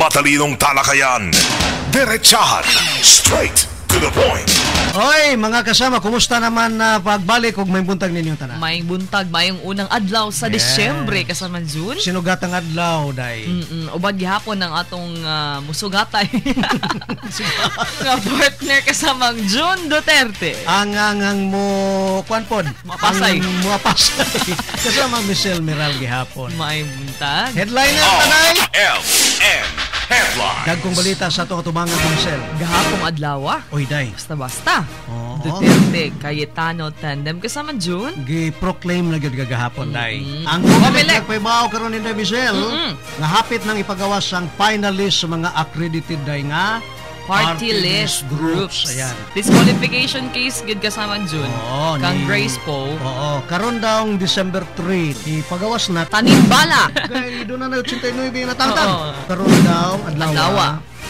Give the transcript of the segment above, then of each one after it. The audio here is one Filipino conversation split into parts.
Matalinong talakayan, diretsahan, straight to the point. Hoy, mga kasama, kumusta naman na pagbalik kung may buntag ninyong tanan? Mayong buntag, mayong unang adlaw sa Disyembre kasama June. Sinugatang adlaw, day. Ubad gihapon ng atong musugatay. Nga partner kasamang June Duterte. Ang mo, kwan pod? Mapasay. Ang mapasay. Kasama Michelle Miral gihapon. Mayong buntag. Headliner, tanay! LN Headline. Dagkong balita sa itong katubangan ko, Michelle. Gahapong adlaw. Oy, day. Basta-basta. Oo. Duterte, Cayetano, tandem kasama June. Gi-proclaim na gyud gagahapon, day. Ang Pamilek. pagpaybaw karon ni Michelle, nga hapit nang ipagawas ang finalist sa mga accredited day nga Party list groups. Ayan. Disqualification case good kasama June. Oo, Kang ni- Grace po. Oo, karon daw December 3, ipagawas na. Tanimbala. Kay doon na 89 na tangtang. Oo. Karon daw Adlawa. adlaw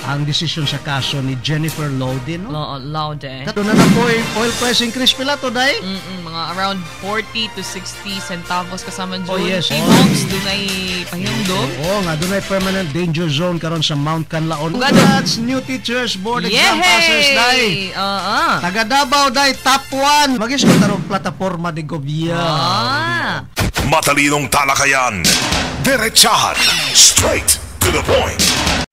ang desisyon sa kaso ni Jennifer Lowden, no? Loud eh. Doon na po oil price increase pila to, day. Mga around 40 to 60 centavos kasama June. Oh, yes. T-Homes, doon ay pahingdom. Oo nga, doon ay permanent danger zone karon sa Mount Canlaon. Ugado. Congrats, new teachers, board exam passes, day. Taga Davao, day, top 1. Mag-isip tarong plataforma de gobyerno. Matalinong talakayan, diretsahan, straight to the point.